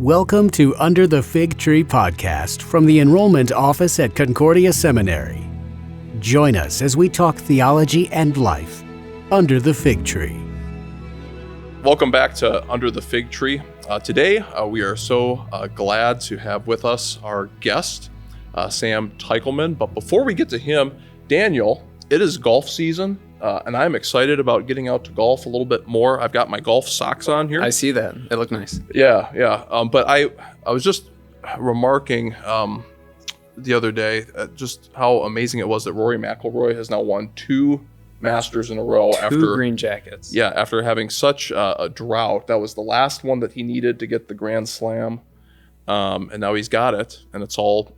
Welcome to Under the Fig Tree podcast from the Enrollment Office at Concordia Seminary. Join us as we talk theology and life under the fig tree. Welcome back to Under the Fig Tree. Today, we are so glad to have with us our guest, Sam Teichelman. But before we get to him, Daniel, it is golf season, and I'm excited about getting out to golf a little bit more. I've got my golf socks on here. I see that. They look nice. Yeah. But I was just remarking the other day just how amazing it was that Rory McIlroy has now won 2 Masters in a row Two green jackets. Yeah, after having such a drought. That was the last one that he needed to get the Grand Slam, and now he's got it, and it's all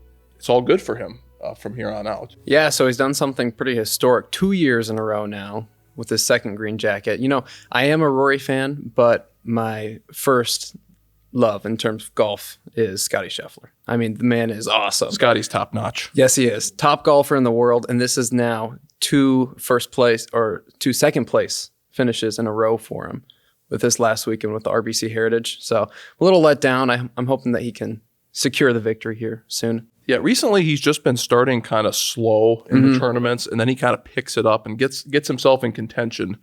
good for him from here on out. Yeah, so he's done something pretty historic 2 years in a row now with his second green jacket. You know, I am a Rory fan, but my first love in terms of golf is Scottie Scheffler. I mean, the man is awesome. Scotty's top notch. Yes, he is. Top golfer in the world, and this is now 2 second place finishes in a row for him with this last weekend with the RBC Heritage. So a little let down. I'm hoping that he can secure the victory here soon. Yeah, recently he's just been starting kind of slow in the tournaments, and then he kind of picks it up and gets himself in contention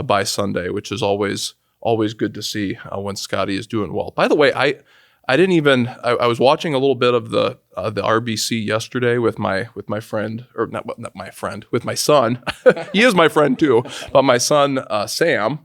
by Sunday, which is always good to see when Scotty is doing well. By the way, I was watching a little bit of the RBC yesterday with my friend, or not my friend, with my son. He is my friend too, but my son Sam.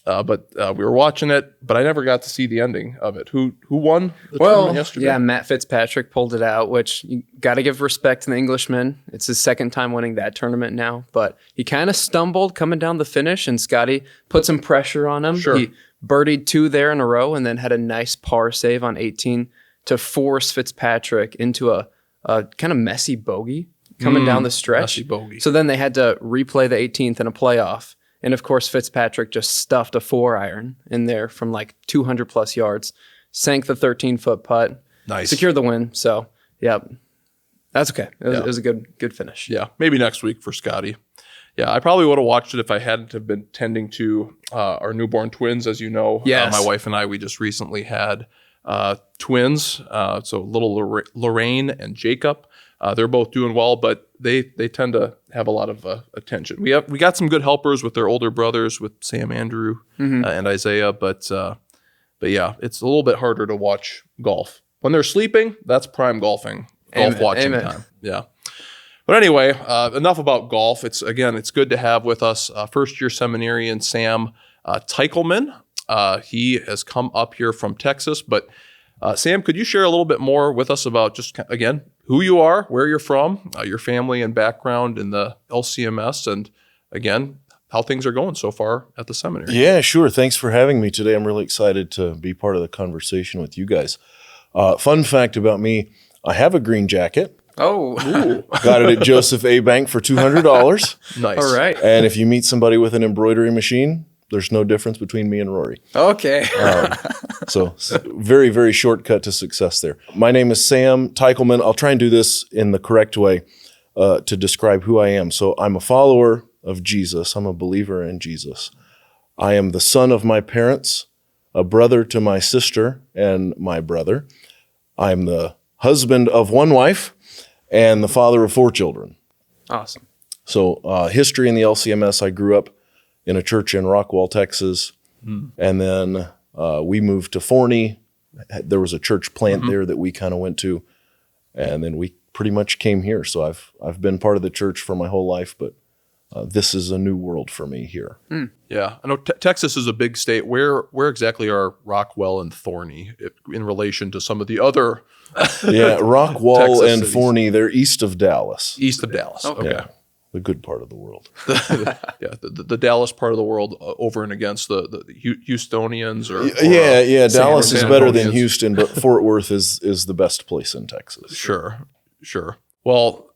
But we were watching it, but I never got to see the ending of it. Who won the tournament yesterday? Yeah, Matt Fitzpatrick pulled it out, which you got to give respect to the Englishman. It's his second time winning that tournament now, but he kind of stumbled coming down the finish, and Scotty put some pressure on him. Sure. He birdied 2 there in a row and then had a nice par save on 18 to force Fitzpatrick into a kind of messy bogey coming down the stretch. Messy bogey. So then they had to replay the 18th in a playoff. And of course, Fitzpatrick just stuffed a 4-iron in there from like 200 plus yards, sank the 13-foot putt, nice, secured the win. So, yeah, that's okay. It was a good finish. Yeah, maybe next week for Scotty. Yeah, I probably would have watched it if I hadn't have been tending to our newborn twins. As you know, yes. My wife and I, we just recently had twins. So little Lorraine and Jacob. They're both doing well, but they tend to have a lot of attention. We got some good helpers with their older brothers, with Sam, Andrew, and Isaiah. But yeah, it's a little bit harder to watch golf when they're sleeping. That's prime golf watching time. Yeah. But anyway, enough about golf. It's good to have with us first-year seminarian Sam Teichelman. He has come up here from Texas, but Sam, could you share a little bit more with us about just, again, who you are, where you're from, your family and background in the LCMS, and again, how things are going so far at the seminary? Yeah, sure. Thanks for having me today. I'm really excited to be part of the conversation with you guys. Fun fact about me, I have a green jacket. Oh, got it at Joseph A. Bank for $200. Nice. All right. And if you meet somebody with an embroidery machine, there's no difference between me and Rory. Okay. So very, very shortcut to success there. My name is Sam Teichelman. I'll try and do this in the correct way to describe who I am. So I'm a follower of Jesus. I'm a believer in Jesus. I am the son of my parents, a brother to my sister and my brother. I'm the husband of 1 wife and the father of 4 children. Awesome. So history in the LCMS, I grew up in a church in Rockwall, Texas. And then we moved to Forney. There was a church plant there that we kind of went to. And then we pretty much came here. So I've been part of the church for my whole life, but this is a new world for me here. Yeah, I know Texas is a big state. Where exactly are Rockwell and Forney in relation to some of the other Yeah, Rockwall Texas and cities? Forney, they're east of Dallas. East of Dallas. Okay. Yeah, the good part of the world. The Dallas part of the world over and against the Houstonians or Yeah. Dallas is better than Antonians. Houston, but Fort Worth is the best place in Texas. Sure. Well,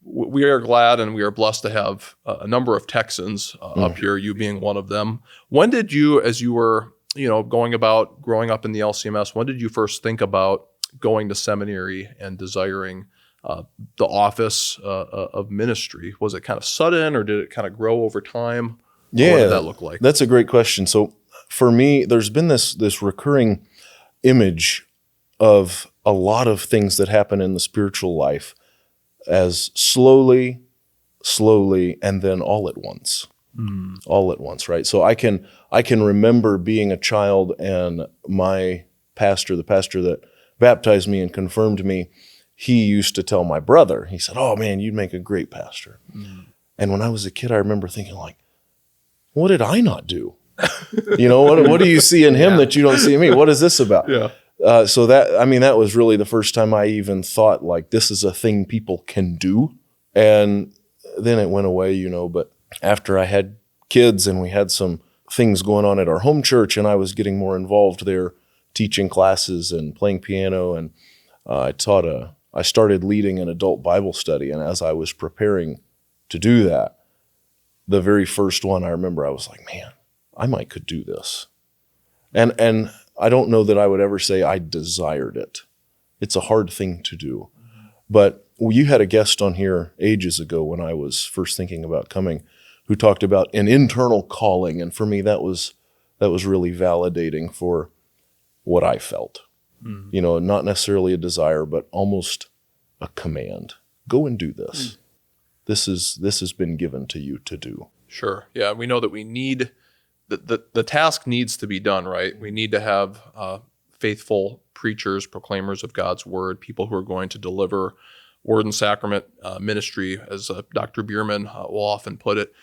we are glad and we are blessed to have a number of Texans up here, you being one of them. When did you, as you were, growing up in the LCMS, when did you first think about going to seminary and desiring the office of ministry? Was it kind of sudden, or did it kind of grow over time? Yeah, What did that look like? That's a great question. So for me, there's been this recurring image of a lot of things that happen in the spiritual life as slowly, and then all at once. All at once, right? So I can remember being a child, and my pastor, the pastor that baptized me and confirmed me, he used to tell my brother, he said, "Oh man, you'd make a great pastor." And when I was a kid, I remember thinking like, what did I not do? What do you see in him that you don't see in me? What is this about? Yeah. So that was really the first time I even thought like, this is a thing people can do. And then it went away, but after I had kids and we had some things going on at our home church and I was getting more involved there, teaching classes and playing piano, and I started leading an adult Bible study. And as I was preparing to do that, the very first one I remember, I was like, man, I could do this. And I don't know that I would ever say I desired it. It's a hard thing to do. But you had a guest on here ages ago when I was first thinking about coming, who talked about an internal calling. And for me, that was really validating for what I felt. Not necessarily a desire, but almost a command. Go and do this. This has been given to you to do. Sure. Yeah, we know that we need, the task needs to be done, right? We need to have faithful preachers, proclaimers of God's word, people who are going to deliver word and sacrament ministry, as Dr. Bierman will often put it.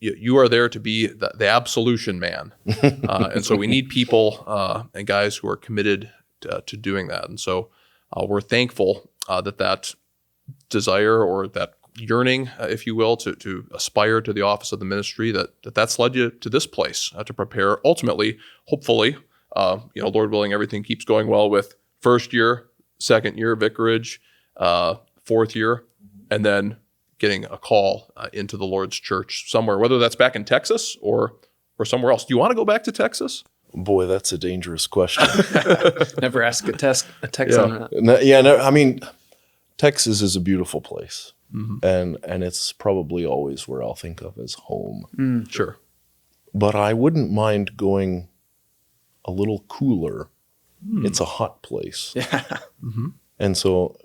You are there to be the absolution man. And so we need people and guys who are committed to doing that. And so we're thankful that desire, or that yearning, if you will, to aspire to the office of the ministry, that's led you to this place to prepare. Ultimately, hopefully, Lord willing, everything keeps going well with first year, second year vicarage, fourth year, and then getting a call into the Lord's church somewhere, whether that's back in Texas or somewhere else. Do you want to go back to Texas? Boy, that's a dangerous question. Never ask a Tex on that. Yeah, Texas is a beautiful place. And it's probably always where I'll think of as home. Sure. But I wouldn't mind going a little cooler. It's a hot place. Yeah. And so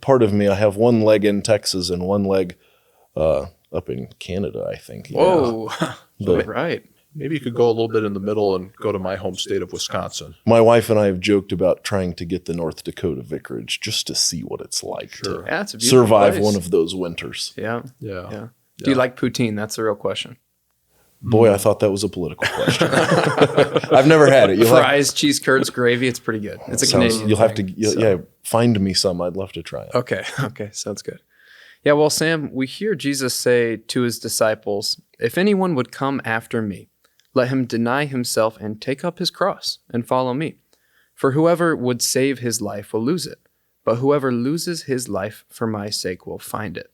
part of me, I have one leg in Texas and one leg up in Canada, I think. Whoa. Right. Maybe you could go a little bit in the middle and go to my home state of Wisconsin. My wife and I have joked about trying to get the North Dakota vicarage just to see what it's like to it's a beautiful survive place. one of those winters. Yeah. Yeah. Do you like poutine? That's the real question. Boy, I thought that was a political question. I've never had it. Fries, cheese curds, gravy. It's pretty good. It's a Canadian You'll have thing, to find me some. I'd love to try it. Okay. Sounds good. Yeah, well, Sam, we hear Jesus say to his disciples, "If anyone would come after me, let him deny himself and take up his cross and follow me. For whoever would save his life will lose it, but whoever loses his life for my sake will find it.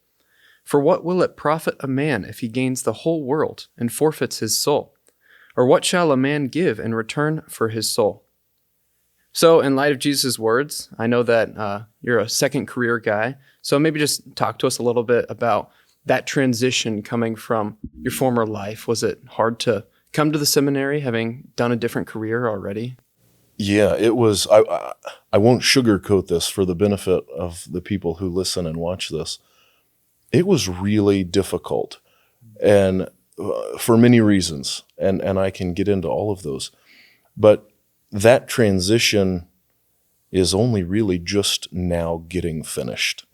For what will it profit a man if he gains the whole world and forfeits his soul? Or what shall a man give in return for his soul?" So in light of Jesus' words, I know that you're a second career guy, so maybe just talk to us a little bit about that transition coming from your former life. Was it hard to come to the seminary having done a different career already? Yeah, it was. I won't sugarcoat this for the benefit of the people who listen and watch this. It was really difficult, and for many reasons, and I can get into all of those. But that transition is only really just now getting finished.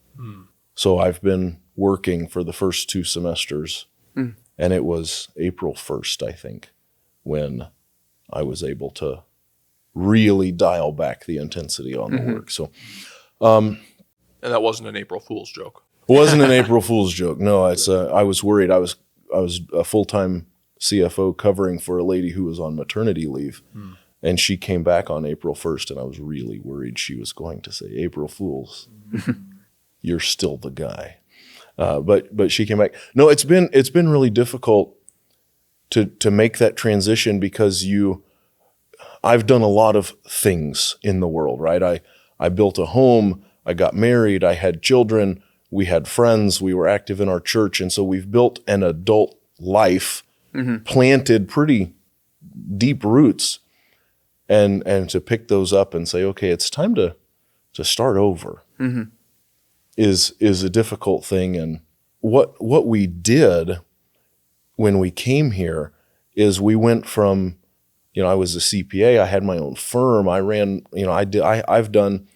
So I've been working for the first 2 semesters, and it was April 1st, I think, when I was able to really dial back the intensity on the work. So, and that wasn't an April Fool's joke. It wasn't an April Fool's joke. No, it's. I was worried. I was a full-time CFO covering for a lady who was on maternity leave, and she came back on April 1st, and I was really worried she was going to say, "April Fools, you're still the guy." But she came back. No, it's been really difficult to make that transition because I've done a lot of things in the world, right? I built a home, I got married, I had children, we had friends, we were active in our church, and so we've built an adult life planted pretty deep roots, and to pick those up and say, okay, it's time to start over, is a difficult thing. And what we did when we came here is we went from, I was a CPA, I had my own firm, I ran, I've done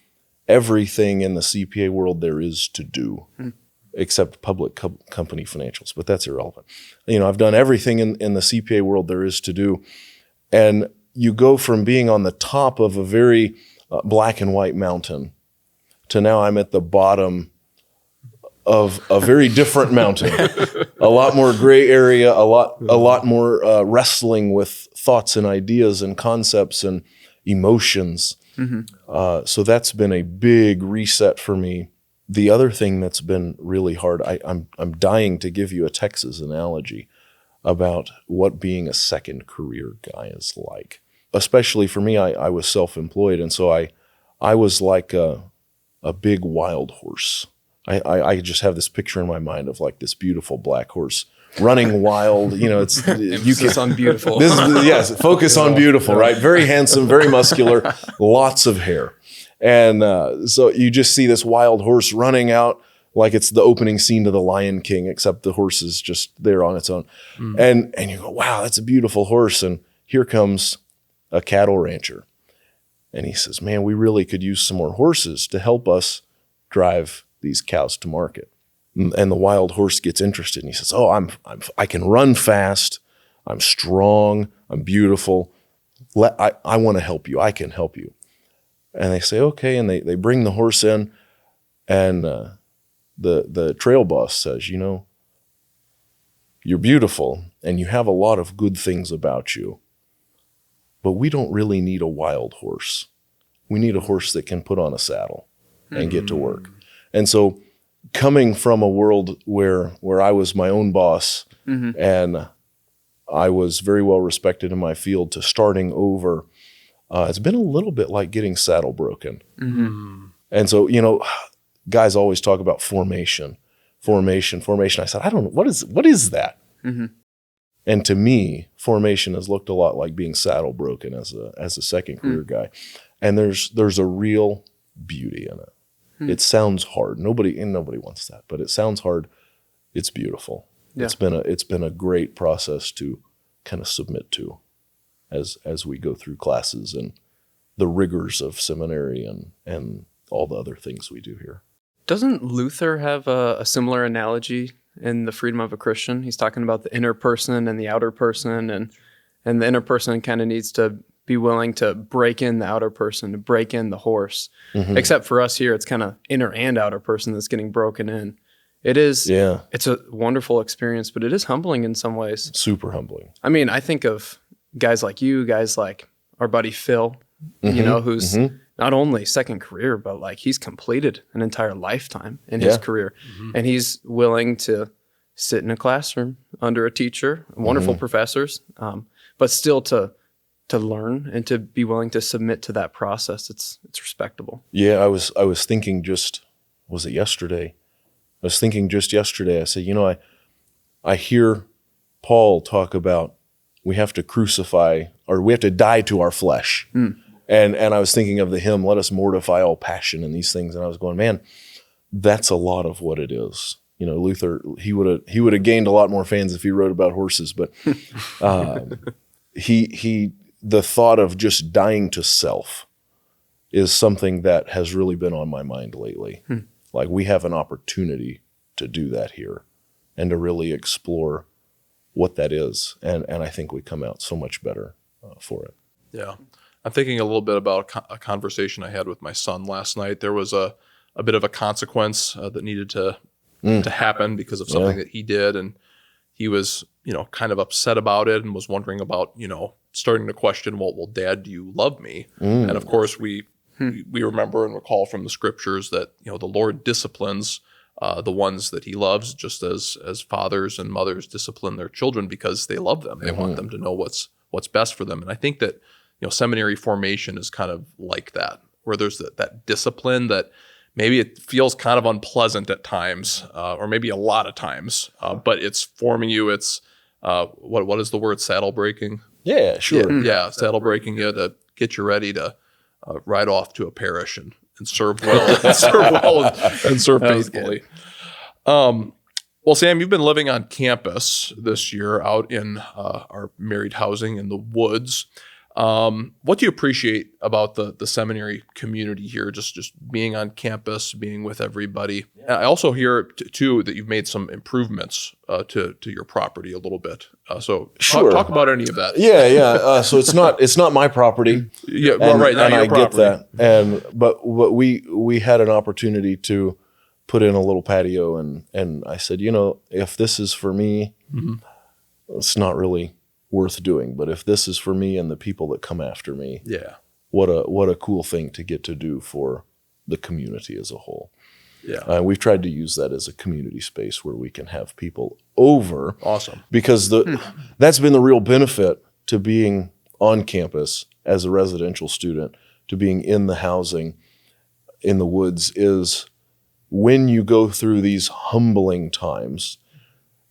everything in the CPA world there is to do, except public company financials, but that's irrelevant. I've done everything in the CPA world there is to do. And you go from being on the top of a very black and white mountain to now I'm at the bottom of a very different mountain, a lot more gray area, a lot more wrestling with thoughts and ideas and concepts and emotions. So that's been a big reset for me. The other thing that's been really hard, I'm dying to give you a Texas analogy about what being a second career guy is like. Especially for me, I was self-employed, and so I was like a big wild horse. I just have this picture in my mind of like this beautiful black horse running wild. It's Emphasis on beautiful. Yes, focus on beautiful, right? Very handsome, very muscular, lots of hair. And so you just see this wild horse running out like it's the opening scene to The Lion King, except the horse is just there on its own. And you go, wow, that's a beautiful horse. And here comes a cattle rancher. And he says, man, we really could use some more horses to help us drive these cows to market. And the wild horse gets interested and he says, oh, I can run fast. I'm strong. I'm beautiful. I want to help you. I can help you. And they say, okay. And they bring the horse in, and the trail boss says, you're beautiful and you have a lot of good things about you, but we don't really need a wild horse. We need a horse that can put on a saddle and get to work. And so coming from a world where I was my own boss and I was very well respected in my field to starting over, it's been a little bit like getting saddle broken. And so, guys always talk about formation. I said, I don't know, what is that? And to me, formation has looked a lot like being saddle broken as a second career guy. And there's a real beauty in it. It sounds hard. Nobody wants that, but it sounds hard. It's beautiful. Yeah. It's been a great process to kind of submit to as we go through classes and the rigors of seminary and all the other things we do here. Doesn't Luther have a similar analogy in The Freedom of a Christian? He's talking about the inner person and the outer person, and the inner person kind of needs to be willing to break in the outer person, to break in the horse. Except for us here, it's kind of inner and outer person that's getting broken in. It is, it's a wonderful experience, but it is humbling in some ways. Super humbling. I mean, I think of guys like you, guys like our buddy Phil, who's not only second career, but like he's completed an entire lifetime in his career. And he's willing to sit in a classroom under a teacher, wonderful professors, but still to learn and to be willing to submit to that process. It's respectable. Yeah, I was thinking was it yesterday? I was thinking just yesterday, I said, I hear Paul talk about we have to crucify, or we have to die to our flesh. And I was thinking of the hymn, let us mortify all passion and these things. And I was going, man, that's a lot of what it is. Luther, he would have gained a lot more fans if he wrote about horses, but the thought of just dying to self is something that has really been on my mind lately. Like we have an opportunity to do that here and to really explore what that is. And I think we come out so much better for it. Yeah. I'm thinking a little bit about a conversation I had with my son last night. There was a bit of a consequence that needed to happen because of something that he did. And he was, kind of upset about it and was wondering about, starting to question, well, Dad, do you love me? And of course we remember and recall from the scriptures that, the Lord disciplines the ones that he loves, just as fathers and mothers discipline their children because they love them. They want them to know what's best for them. And I think that, seminary formation is kind of like that, where there's that discipline that maybe it feels kind of unpleasant at times, or maybe a lot of times, but it's forming you. It's what is the word? Saddle breaking? Yeah, sure. Yeah, saddle breaking you to get you ready to ride off to a parish and serve well, and serve faithfully. Well, Sam, you've been living on campus this year out in our married housing in the woods. What do you appreciate about the seminary community here? Just being on campus, being with everybody. And I also hear too that you've made some improvements to your property a little bit. So Sure. talk about any of that. Yeah. So it's not my property. Yeah, well, right. Not and your I property. get that. But we had an opportunity to put in a little patio, and I said, if this is for me, it's not really worth doing. But if this is for me and the people that come after me, Yeah. what a cool thing to get to do for the community as a whole. Yeah. We've tried to use that as a community space where we can have people over. Awesome. Because that's been the real benefit to being on campus as a residential student, to being in the housing in the woods, is when you go through these humbling times,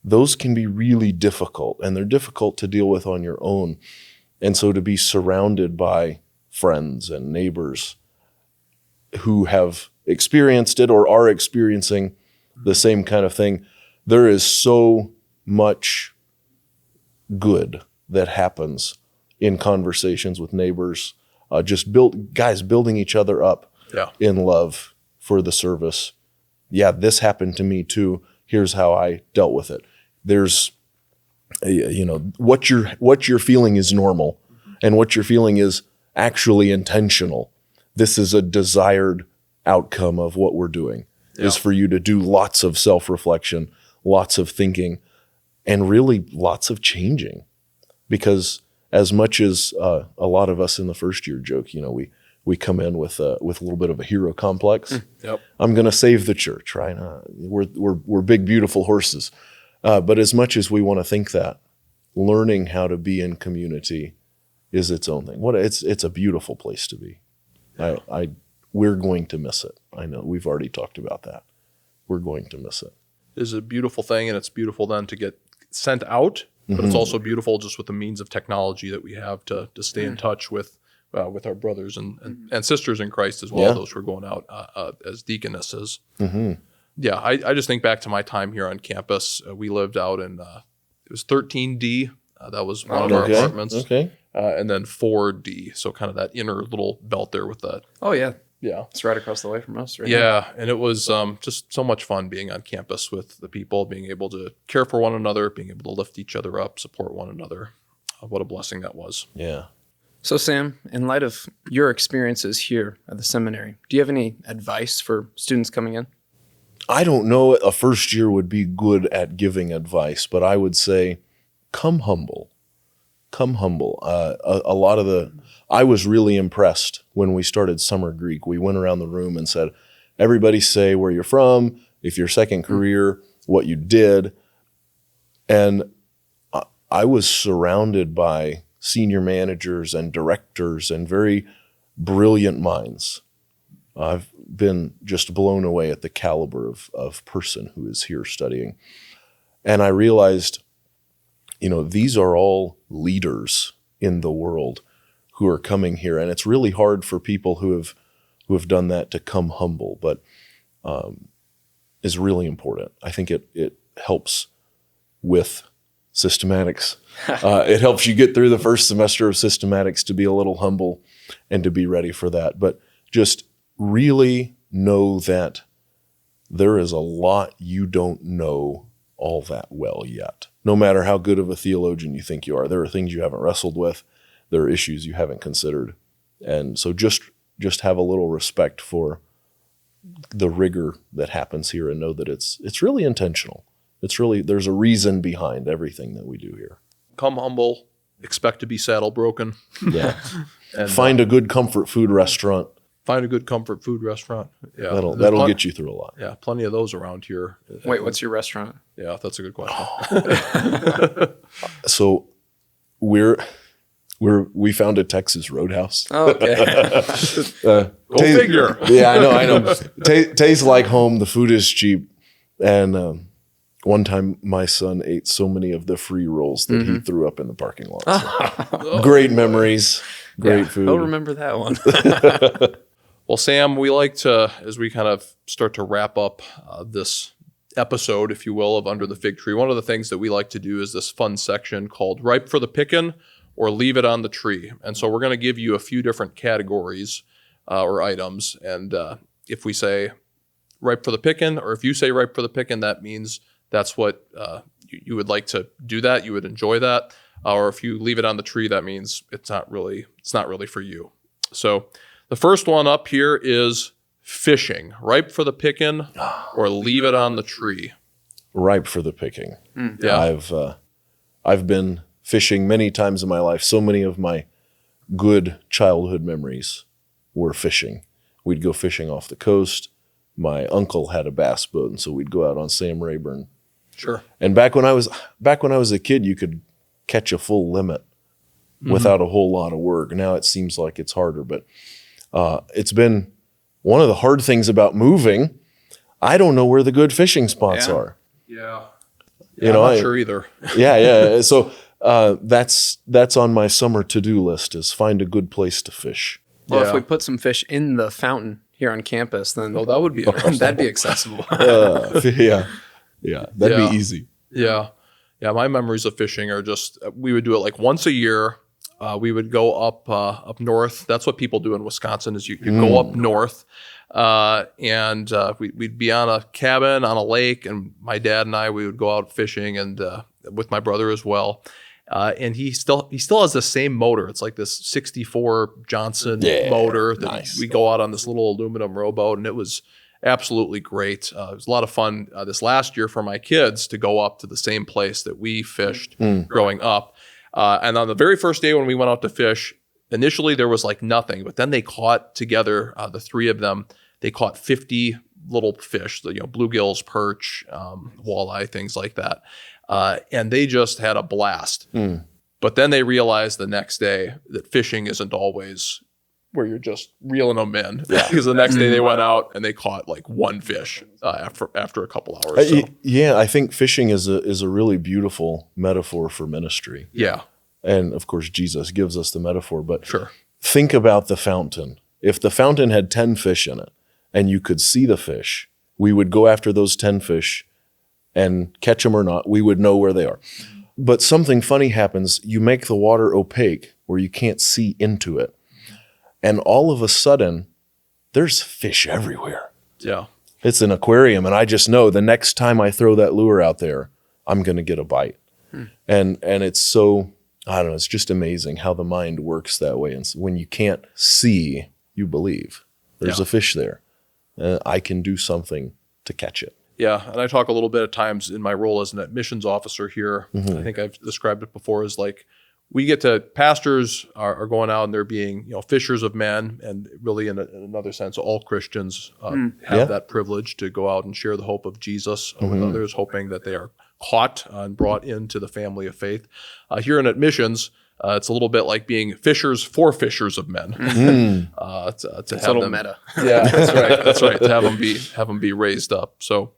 those can be really difficult, and they're difficult to deal with on your own. And so to be surrounded by friends and neighbors who have experienced it or are experiencing the same kind of thing, there is so much good that happens in conversations with neighbors, guys building each other up in love for the service. Yeah, this happened to me too. Here's how I dealt with it. There's, what you're feeling is normal, and what you're feeling is actually intentional. This is a desired outcome of what we're doing, is for you to do lots of self-reflection, lots of thinking, and really lots of changing. Because as much as a lot of us in the first year joke, we come in with a little bit of a hero complex. Yep. I'm going to save the church, right? We're big, beautiful horses. But as much as we want to think that, learning how to be in community is its own thing. It's a beautiful place to be. We're going to miss it. I know we've already talked about that. We're going to miss it. It is a beautiful thing, and it's beautiful then to get sent out, but it's also beautiful just with the means of technology that we have to stay in touch with our brothers and sisters in Christ as well, those who are going out as deaconesses. Yeah, I just think back to my time here on campus. We lived out in, it was 13D. That was one of our apartments. Okay. And then 4D, so kind of that inner little belt there with that. Oh, yeah. Yeah. It's right across the way from us. Right Yeah, and it was just so much fun being on campus with the people, being able to care for one another, being able to lift each other up, support one another. What a blessing that was. Yeah. So, Sam, in light of your experiences here at the seminary, do you have any advice for students coming in? I don't know a first year would be good at giving advice, but I would say come humble. Come humble. I was really impressed when we started Summer Greek. We went around the room and said, everybody say where you're from, if your second career, what you did. And I was surrounded by senior managers and directors and very brilliant minds. I've been just blown away at the caliber of person who is here studying. And I realized, these are all leaders in the world who are coming here. And it's really hard for people who have done that to come humble, but is really important. I think it helps with systematics. It helps you get through the first semester of systematics to be a little humble and to be ready for that. But just really know that there is a lot you don't know all that well yet. No matter how good of a theologian you think you are, there are things you haven't wrestled with. There are issues you haven't considered. And so just have a little respect for the rigor that happens here and know that it's really intentional. There's a reason behind everything that we do here. Come humble, expect to be saddle broken. Yeah. And find a good comfort food restaurant. Find a good comfort food restaurant. Yeah. That'll get you through a lot. Yeah, plenty of those around here. Wait, what's your restaurant? Yeah, that's a good question. So we found a Texas Roadhouse. Oh, okay. Go figure. Yeah, I know. Tastes like home. The food is cheap, and One time, my son ate so many of the free rolls that he threw up in the parking lot. So. Great memories, great food. I'll remember that one. Well, Sam, we like to, as we kind of start to wrap up this episode, if you will, of Under the Fig Tree, one of the things that we like to do is this fun section called Ripe for the Pickin' or Leave It on the Tree. And so we're going to give you a few different categories or items. And if we say ripe for the pickin', or if you say ripe for the pickin', that means that's what you would like to do, that you would enjoy that. Or if you leave it on the tree, that means it's not really for you. So the first one up here is fishing. Ripe for the pickin' or leave it on the tree. Ripe for the picking. Yeah. I've been fishing many times in my life. So many of my good childhood memories were fishing. We'd go fishing off the coast. My uncle had a bass boat, and so we'd go out on Sam Rayburn. Sure. And back when I was a kid, you could catch a full limit without a whole lot of work. Now it seems like it's harder, but it's been one of the hard things about moving. I don't know where the good fishing spots are. Yeah. You know, I'm not sure either. Yeah. So that's on my summer to-do list, is find a good place to fish. Well, Yeah. if we put some fish in the fountain here on campus, then Oh, that would be interesting. that'd be accessible. Yeah, that'd Yeah. be easy. Yeah. Yeah. My memories of fishing are just, we would do it like once a year. We would go up north. That's what people do in Wisconsin, is you go up north. And we'd be on a cabin on a lake, and my dad and we would go out fishing, and with my brother as well. And he still has the same motor. It's like this 64 Johnson motor that nice. we go out on this little aluminum rowboat, and it was absolutely great. It was a lot of fun this last year for my kids to go up to the same place that we fished growing up. And on the very first day when we went out to fish, initially there was like nothing, but then they caught together, the three of them, they caught 50 little fish, bluegills, perch, walleye, things like that. And they just had a blast. But then they realized the next day that fishing isn't always where you're just reeling them in. Because the next day they went out and they caught like one fish after a couple hours. So. Yeah, I think fishing is a really beautiful metaphor for ministry. Yeah. And of course, Jesus gives us the metaphor, but Sure. think about the fountain. If the fountain had 10 fish in it and you could see the fish, we would go after those 10 fish and catch them or not. We would know where they are. But something funny happens. You make the water opaque where you can't see into it. And all of a sudden, there's fish everywhere. Yeah. It's an aquarium, and I just know the next time I throw that lure out there, I'm going to get a bite. And it's so, I don't know, it's just amazing how the mind works that way. And so when you can't see, you believe. There's a fish there. I can do something to catch it. Yeah, and I talk a little bit at times in my role as an admissions officer here. I think I've described it before as like, we get to, pastors are going out and they're being, fishers of men, and really in another sense, all Christians have that privilege to go out and share the hope of Jesus with others, hoping that they are caught and brought into the family of faith. Here in admissions, it's a little bit like being fishers for fishers of men. To It's have a little them, meta. Yeah, that's right. That's right. To have them be raised up. So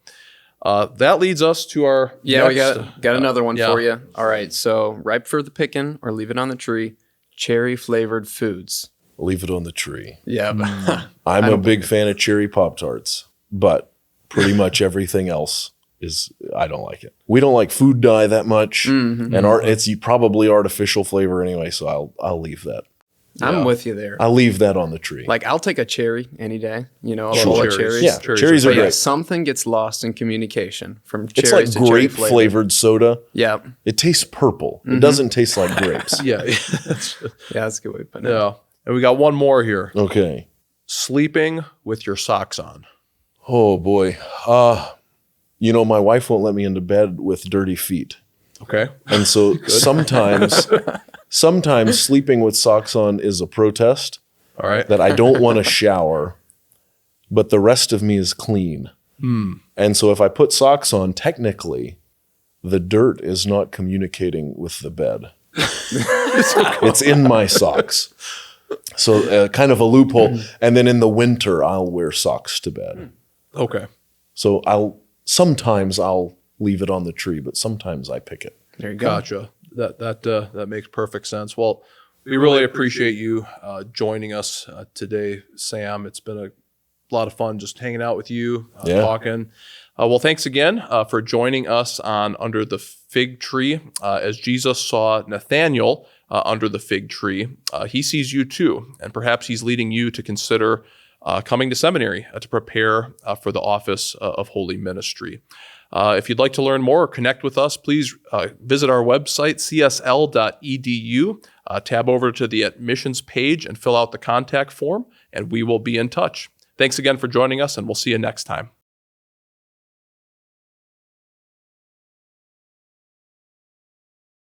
that leads us to our Yeah, next, we got another one yeah. for you. All right, so ripe for the picking or leave it on the tree. Cherry flavored foods. Leave it on the tree. Yeah, I'm a big fan of cherry Pop-Tarts, but pretty much everything else I don't like it. We don't like food dye that much, and it's probably artificial flavor anyway, so I'll leave that. I'm with you there. I'll leave that on the tree. Like, I'll take a cherry any day. A Sure. bowl of Cherries. cherries. Yeah, Cherries cherries are are But yeah, great. something gets lost in communication from It's cherries like to cherry grape flavor. flavored soda. Yeah, It tastes purple. It doesn't taste like grapes. Yeah. that's a good way of putting it. Yeah. And we got one more here. Okay. Sleeping with your socks on. Oh boy. My wife won't let me into bed with dirty feet. Okay. And so sometimes sleeping with socks on is a protest All right. that I don't want to shower, but the rest of me is clean. And so if I put socks on, technically, the dirt is not communicating with the bed. It's in my socks. So kind of a loophole. And then in the winter, I'll wear socks to bed. Okay. So sometimes I'll leave it on the tree, but sometimes I pick it. There you go. Gotcha. That makes perfect sense. Well, we really appreciate you joining us today, Sam. It's been a lot of fun just hanging out with you, talking. Well, thanks again for joining us on Under the Fig Tree. As Jesus saw Nathanael under the fig tree, he sees you too, and perhaps he's leading you to consider coming to seminary to prepare for the office of holy ministry. If you'd like to learn more or connect with us, please visit our website, csl.edu, tab over to the admissions page and fill out the contact form, and we will be in touch. Thanks again for joining us, and we'll see you next time.